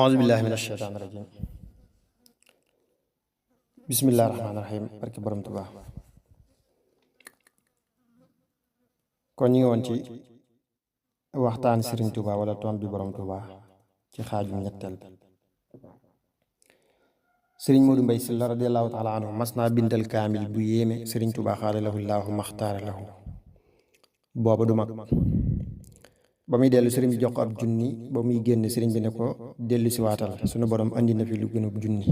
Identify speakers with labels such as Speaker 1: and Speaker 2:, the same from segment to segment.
Speaker 1: auzu billahi min asheytaani rajim bismillahi rahmaani rahim barke borom Tuubaa. kon ñu ngi woon ci waxtaan Sëriñ Tuubaa wala tomb bi borom Tuubaa ci xaajum ñetteel bi. Sëriñ Moodu Mbay Sylla radiyallahu taala anhu mas naa bindal kaamil bu yéeme Sëriñ Tuubaa xaada lahu llaahu maxtaara lahu. booba du mag ba muy dellu sëriñ bi jox ko ab junni ba muy génn sëriñ bi ne ko dellu si waatal sunu borom andi na fi lu gën a junni.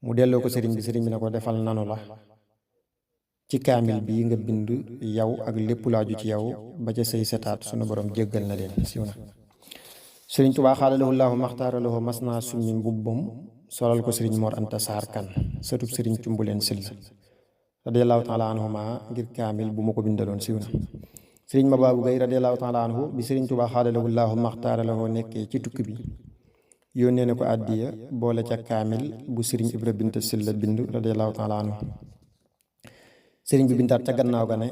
Speaker 1: mu delloo ko sëriñ bi ne ko defal nanu la ci kaamil bii nga bind yow ak lépp laaju ci yow ba ca say setaat sunu borom jéggal na leen siw na. Sëriñ Tuubaa xaada lahu llaahu maxtaara lahu mas naa summi mbubbam solal ko sëriñ Mor Anta Saar Kan sëtub sëriñ Cumbuleen Sylla radiyallahu taala anhuma ngir kaamil bu ma ko bindaloon siw na. Sëriñ Mabaabu Gay radiyallahu taala anhu bi Sëriñ Tuubaa xaada lahu llaahu maxtaara lahu nekkee ci tukki bi yónnee na ko àddiya boole ca kaamil bu Sëriñ Ibra Binta Sylla bind radiyallahu taala anhu. sëriñ bi bindaat ca gannaaw ga ne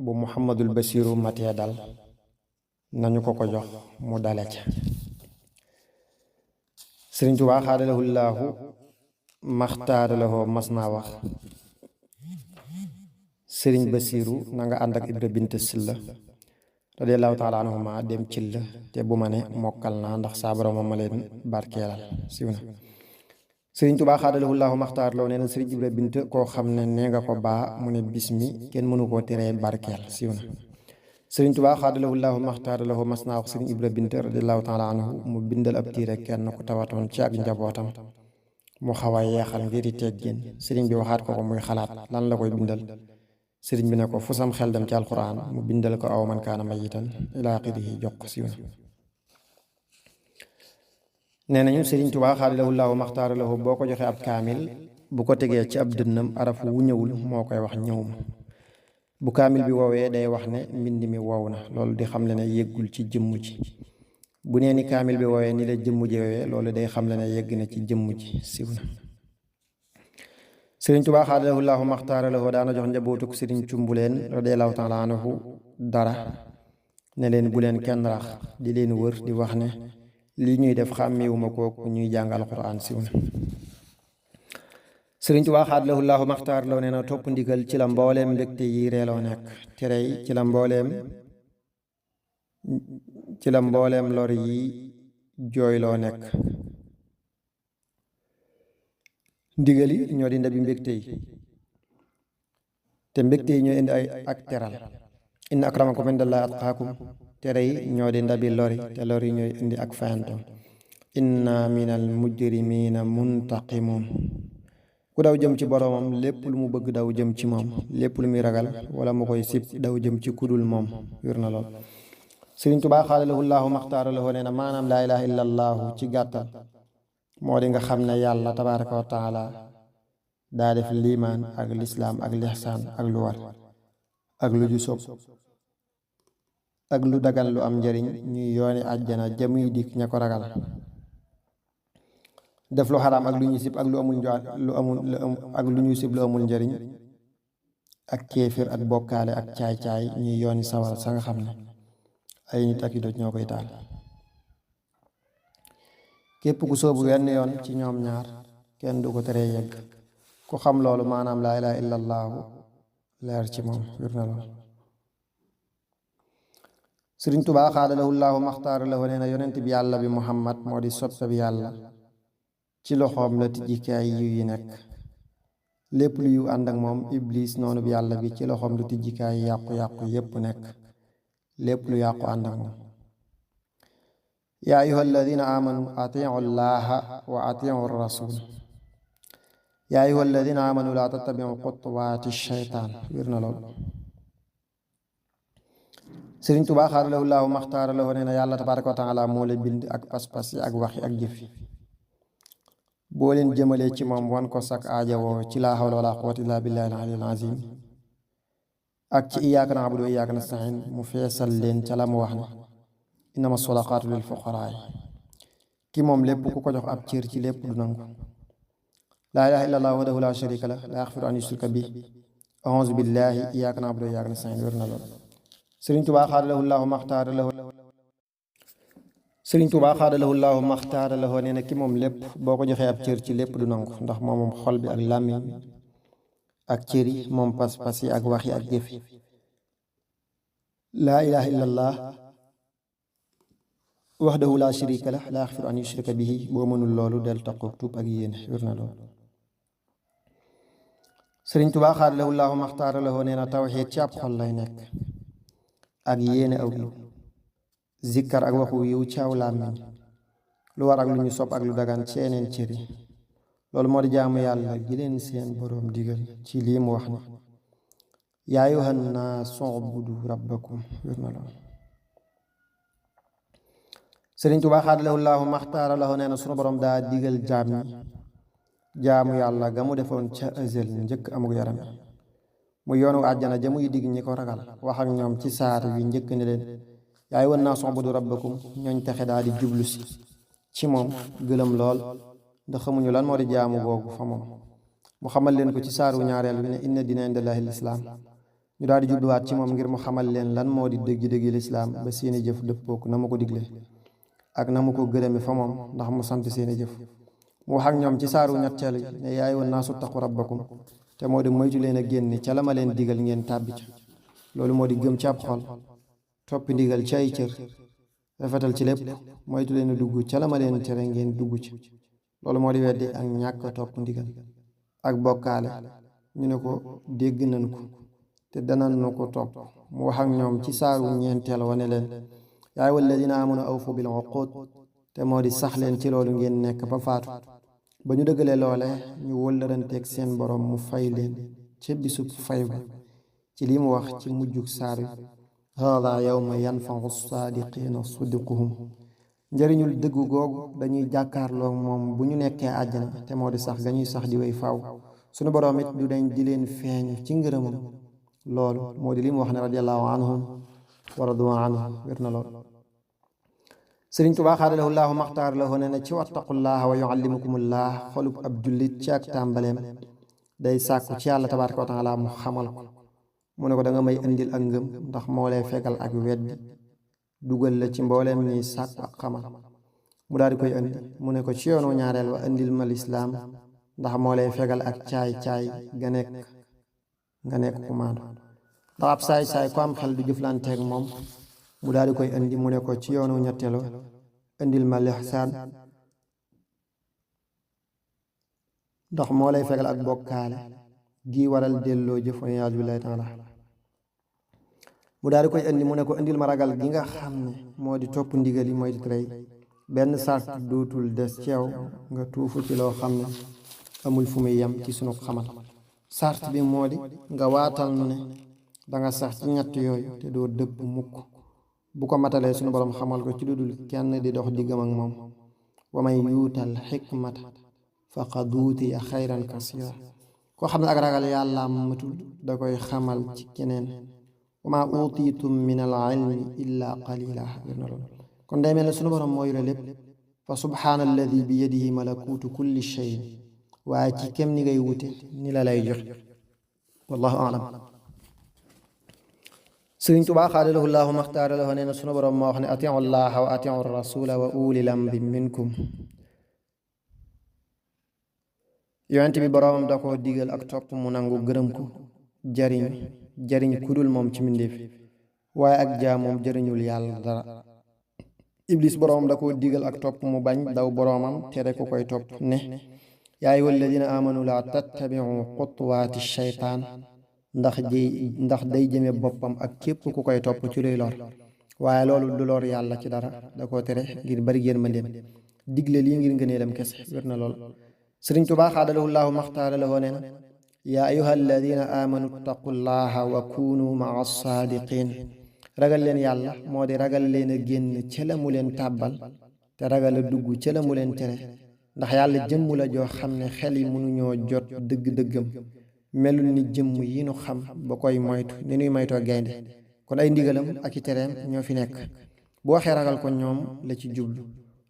Speaker 1: bu Muhammadul Basiiru matee dal nañu ko jox mu dale ca. Sëriñ Tuubaa xaada lahu llaahu maxtaara lahu mas naa wax sëriñ Basiiru na nga ànd ak Ibra Binta Sylla radiyallahu taala anhuma dem ci la te bu ma ne mokkal naa ndax saa borom ma leen barkeelal siw na. Sëriñ Tuubaa xaada lahu llaahu maxtaar loo nee na sëriñ Ibra Binta koo xam ne nee nga ko baa mu ne bismi kenn mënu koo teree barkeel siw na. Sëriñ Tuubaa xaada lahu llaahu maxtaar lahu mas naa wax sëriñ Ibra Binta radiyallahu taala anhu mu bindal ab tiire kenn ku tawatoon ci ak njabootam mu xaw a yeexal ngir di teggin sëriñ bi waxaat ko muy xalaat lan la koy bindal. sëriñ bi ne ko fu sam xel dem ci alquran mu bindal ko aw man kaana mayitan ilaa aaxirihi jox ko siw na. nee nañu sëriñ Tuubaa xaada lahu llaahu maxtaara lahu boo ko joxee ab kaamil bu ko tegee ci ab dënnam araf wu ñëwul moo koy wax ñëw ma. bu kaamil bi woowee day wax ne mbind mi wow na loolu di xam le ne yëggul ci jëmm ji. bu nee ni kaamil bi woowee ni la jëmm ji woowee loolu day xam le ne yegg na ci jëmm ji siw na. Sëriñ Tuubaa xaada lahu llaahu maxtaara lahu daana jox njabootuk sëriñ Cumbuleen radiyallahu taala anhu dara ne leen bu leen kenn rax di leen wër di wax ne lii ñuy def xàmmiwuma kooku ñuy jàng alquran siw na. Sëriñ Tuubaa xaada lahu llaahu maxtaara lahu nee na topp ndigal ci la mbooleem mbégte yi reeloo nekk terey ci la mbooleem lor yi jooyloo nekk. ndigali ñoo di ndabi mbégte yi te mbégte yi ñoo indi ay ak teral inna akramakum indallaahi atqaakum tere yi ñoo di ndabi lori te lori ñooy indi ak fayanto inna minal mujrimiina muntaqimun ku daw jëm ci boroomam lépp lu mu bëgg daw jëm ci moom lépp lu muy ragal wala mu koy sib daw jëm ci kudul moom wér na lool. Sëriñ Tuubaa xaada lahu llaahu maxtaara lahu nee na maanaam laa ilaaha illallaahu ci gàttal moo di nga xam ne yàlla tabaaraka wa taala daa def liimaan ak lislaam ak lixsaan ak lu war ak lu ju sob ak lu dagan lu am njariñ ñuy yooni àjjana jamuy dikk ña ko ragal def lu xaraam ak lu ñu sib ak lu ñu sib lu amul njariñ ak kéefir ak bokkaale ak caay-caay ñuy yooni sawar sa nga xam ne ay nit ak i doj ñoo koy taal. képp ku soobu wenn yoon ci ñoom ñaar kenn du ko teree yegg ku xam loolu maanaam laa ilaaha illallaahu leer ci moom wér na lool. Sëriñ Tuubaa xaada lahu llaahu maxtaara lahu nee na yonent bi yàlla bi Muhammad moo di soppe bi yàlla ci loxoom la tijjikaay yiw yi nekk lépp lu yiw ànd ak moom iblis noonu bi yàlla bi ci loxoom la tijjikaay yàqu-yàqu yépp nekk lépp lu yàqu ànd ak moom. yaa ayyuha alladina amanu atiu llaha wa atiu rasul yaa ayyuha alladina amanu laa tattabiu xutuwaati shaytaan wér na lool. Sëriñ Tuubaa xaada lahu llaahu maxtaara lahu nee na yàlla tabaaraka wa taala moo la bind ak pas-pas yi ak wax yi ak jëf yi boo leen jëmalee ci moom wan ko sak aajawoo ci laa hawla wala quwwata illaa billaahi al-aliyyil aziim ak ci iyyaaka na'budu wa iyyaaka nasta'iin mu feesal leen ca la mu wax ne innama sadaqaatu lil fuqaraa ki moom lépp ku ko jox ab cër ci lépp du nangu. laa ilaaha illallaah wahdahu laa shariika lahu laa yaxfiru an yushraka bihi a'uuzu billaahi iyyaaka na'budu wa iyyaaka nasta'iin wér na lool. Sëriñ Tuubaa xaada lahu llaahu maxtaara lahu sëriñ Tuubaa xaadalahu llaahu maxtaara lahu nee na ki moom lépp boo ko joxee ab cër ci lépp du nangu ndax moom xol bi ak làmmiñ ak cër yi moom pas-pas yi ak wax yi ak jëf yi laa ilaha illa allah waxdahu laa sharika lah laa yaxfiru an yushrika bihi boo mënul loolu del taqoog tuub ak yéene wér na loolu sëriñ Tuubaa xaadalahu llaahu maxtaara lahu nee na tawxiid ci ab xol lay nekk ak yéene aw yiw zikkar ak waxu yiw ci aw làmmiñ lu war ak lu ñu sopp ak lu dagan ci yeneen cër yi loolu moo di jaamu yàlla gi leen seen boroom digal ci lii mu wax ni yaa ayyuhan naasu ubudu rabbakum wér na loolu sëriñ Tuubaa xaadalahu llaahu maxtaara lahu nee na sunu boroom daa digal jaam ñi jaamu yàlla ga mu defoon ca ëzël njëkk amuk yaram mu yoonu àjjana ja muy dig ñi ko ragal wax ak ñoom ci saar wi njëkk ne leen yaa ayyuhan naasu ubudu rabbakum ñooñ texe daa di jublu si ci moom gëlëm lool ndax xamuñu lan moo di jaamu googu fa moom mu xamal leen ko ci saaru ñaareel bi ne inna diina indallaahi lislaam ñu daal di jubluwaat ci moom ngir mu xamal leen lan moo di dëggi-dëggi lislaam ba seeni jëf dëppook na mu ko digle ak na mu ko gërëme fa moom ndax mu sant seeni jëf mu wax ak ñoom ci saaru ñetteel yi ne yaa ayyuhan naasu taqu rabbakum te moo di moytu leen a génn ca la ma leen digal ngeen tàbbi ca loolu moo di gëm ci ab xol toppi ndigal ci ay cër rafetal ci lépp moytu leen a dugg ca la ma leen tere ngeen dugg ci loolu moo di weddi ak ñàkk topp ndigal ak bokkaale ñu ne ko dégg nañ ko te danañ nu ko topp mu wax ak ñoom ci saaru ñeenteel wane leen yaa ayyuhal lazina aamanu awfu bil uquud te moo di sax leen ci loolu ngeen nekk ba faatu ba ñu dëggalee loole ñu wëllëranteeg seen borom mu fay leen ca bisub fay ba ci lii mu wax ci mujjug saar wi haadaa yawma yanfau saadiqiina sidquhum njëriñul dëggu googu dañuy jàkkaarloo moom bu ñu nekkee àjjana te moo di sax ga ñuy sax di way faaw sunu boroom it du dañ di leen feeñu ci ngërëmam loolu moo di li mu wax ne radiyallaahu anhum wa radu anhu wér na lool sëriñ Tuubaa xaadalahu llaahu maxtaar lahu ne na ci wattaqullaaha wa yuallimukumullaah xolub ab jullit ci ak tàmbaleem day sàkku ci yàlla tabaaraka wa taala mu xamal ko mu ne ko da nga may indil ak ngëm ndax moo lay fegal ak weddi dugal la ci mbooleem ñiy sàkku ak xamal mu daal di koy indi mu ne ko ci yoonu ñaareel wa indil ma lislaam ndax moo lay fegal ak caay-caay nga nekk ku maandu ndax ab saay-saay ko am xel du jëflanteeg moom mu daal di koy indi mu ne ko ci yoonu ñetteelu indil ma lixsaan ndax moo lay fegal ak bokkaale gi waral delloo jëf waliyaadu billaahi taala mu daal di koy indi mu ne ko indil ma ragal gi nga xam ne moo di topp ndigal yi mooy di tere benn sart dootul des ci yow nga tuufu ci loo xam ne amul fu muy yem ci sunu xamal sart bi moo di nga waatal nu ne danga sax ci ñett yooyu te doo dëpp mukk bu ko matalee sunu borom xamal ko ci lu dul kenn di dox diggam ak moom wa man yuutal xikmata faqad uutiya xayran kasiira koo xam ne ak ragal yàlla matul da koy xamal ci keneen wa maa uutiitum min al ilmi illa qalila kon day mel ne sunu borom moo yore lépp fa subhaana alladi bi yadihi malakuutu kulli shay waaye ci kem ni ngay wute ni la lay jox wallahu alam sëriñ Tuubaa xaadalahu llaahu maxtaara lahu nee na sunu borom moo wax ne atiu llaha wa atiu rasula wa ulil amri minkum yonent bi boroomam da koo digal ak topp mu nangu gërëm ko jariñ kudul moom ci mbindéef waaye ak jaamoom jëriñul yàlla dara iblis boroomam da koo digal ak topp mu bañ daw boroomam tere ku koy topp ne yaa ayyuhal ladina amanu laa tattabiu xutuwaati shaytaan ndax day jëme boppam ak képp ku koy topp ci luy lor waaye loolu du lor yàlla ci dara da koo tere ngir bari yërmandeem digle lii ngir ngëneelam kese wér na lool sëriñ Tuubaa xaadalahu llaahu maxtaara lahu nee na yaa ayyuha alladina aamanu taqullaha wa kunu maa saadiqin ragal leen yàlla moo di ragal leen a génn ca la mu leen tàbbal te ragal a dugg ca la mu leen tere ndax yàlla jëmm la joo xam ne xel yi mënuñoo jot dëgg-dëggam melul ni jëmm yi nu xam ba koy moytu ni nuy moytoo gaynde kon ay ndigalam ak i tereem ñoo fi nekk bu waxee ragal ko ñoom la ci jublu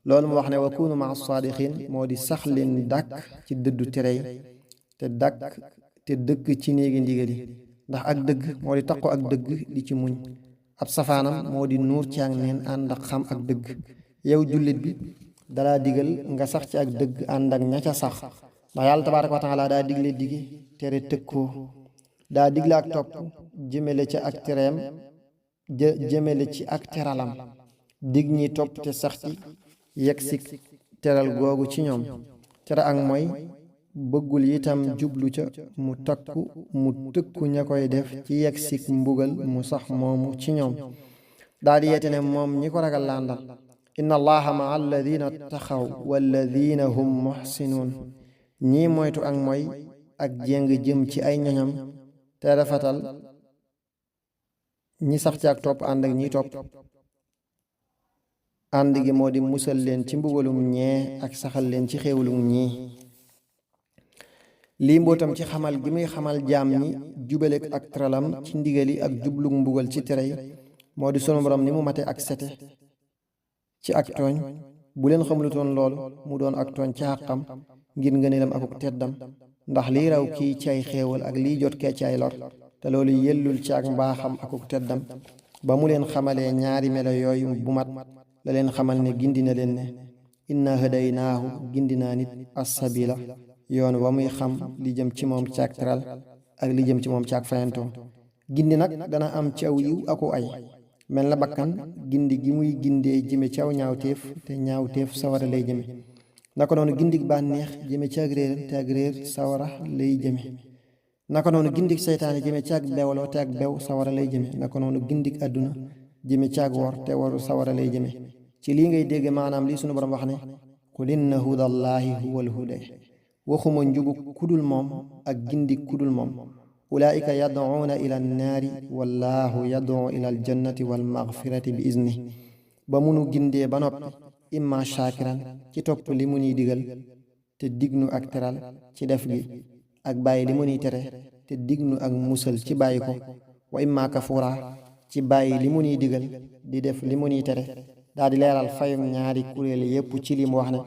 Speaker 1: loolu mu wax ne wa kunu maa saadiqin moo di sax leen dàkk ci dëddu tere yi te dëkk ci néegi ndigal yi ndax ak dëgg moo di taqoo ak dëgg di ci muñ ab safaanam moo di nuur ci ak neen ànd ak xam ak dëgg yow jullit bi dalaa digal nga sax ci ak dëgg ànd ak ña ca sax ndax yàlla tabaaraka wa taala daa digle dige tere tëkkoo daa digle ak topp jëmele ci ak tereem jëmele ci ak teralam dig ñi topp te sax ci yegg si teral googu ci ñoom tere ak mooy bëggul itam jublu ca mu takku mu tëkku ña koy def ci yegg si mbugal mu sax moomu ci ñoom daa di yeete ne moom ñi ko ragal la àndal inna allaha maa alladina taxaw walladina hum muxsinuun ñii moytu ak mooy ak jéng jëm ci ay ñoñam te rafetal ñi sax ci ak topp ànd ak ñiy topp ànd gi moo di musal leen ci mbugalum ñee ak saxal leen ci xéewalum ñii lii mbootam ci xamal gi muy xamal jaam ñi jubaleek ak teralam ci ndigali ak jublug mbugal ci tere yi moo di sunu borom ni mu mate ak sete ci ak tooñ bu leen xamulutoon loolu mu doon ak tooñ ci àqam ngir ngëneelam akuk teddam ndax liy raw kii ci ay xéewal ak liy jot kee ci ay lor te loolu yellul ci ak mbaaxam akuk teddam ba mu leen xamalee ñaari melo yooyu bu mat la leen xamal ne gindi na leen ne inna hadaynaahu gindi naa nit as-sabila yoon wa muy xam li jëm ci moom ci ak teral ak li jëm ci moom ci ak fayantoo gindi nag dana am ci aw yiw aku ay mel na bakkan gindi gi muy gindee jëme ci aw ñaawteef te ñaawteef sawara lay jëme naka noonu gindik bànneex jëme ci ak réer te ak réer sawara lay jëme naka noonu gindik seytaane jëme ci ak bewloo te ak bew sawara lay jëme naka noonu gindik àdduna jëme ci ak wor te waru sawara lay jëme ci lii ngay dégg maanaam lii sunu borom wax ne qul inna hudallahi huwal huda waxuma njubu kudul moom ak gindik kudul moom ulaika yad'uuna ila annaari wallahu yad'u ila aljannati walmaghfirati bi izni ba munu gindee ba noppi imma shaakiran ci topp li mu ñuy digal te dignu ak teral ci def gi ak bàyyi li mu ñuy tere te dignu ak musal ci bàyyi ko wa imma kafuura ci bàyyi li mu ñuy digal di def li mu ñuy tere daa di leeral fayum ñaari kuréel yépp ci li mu wax ne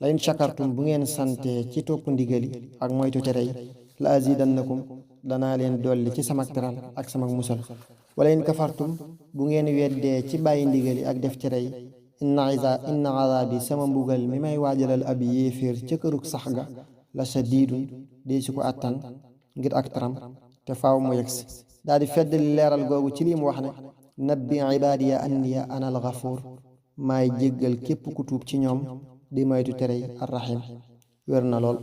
Speaker 1: la in shakartum bu ngeen sante ci topp ndigali ak moytu tere yi la azidannakum danaa leen dolli ci samak teral ak samak musal wala in kafartum bu ngeen weddee ci bàyyi ndigali ak def tere yi inna azaabi sama mbugal mi may waajalal ab yéeféer ca kërug sax ga la shadiidun dee si ko attan ngir ak taram te faaw mu yegsi daa di feddali leeral googu ci lii mu wax ne nabbi ibaadiya anniya ana al gafuur maay jéggal képp ku tuub ci ñoom di moytu tere yi arrahim wér na lool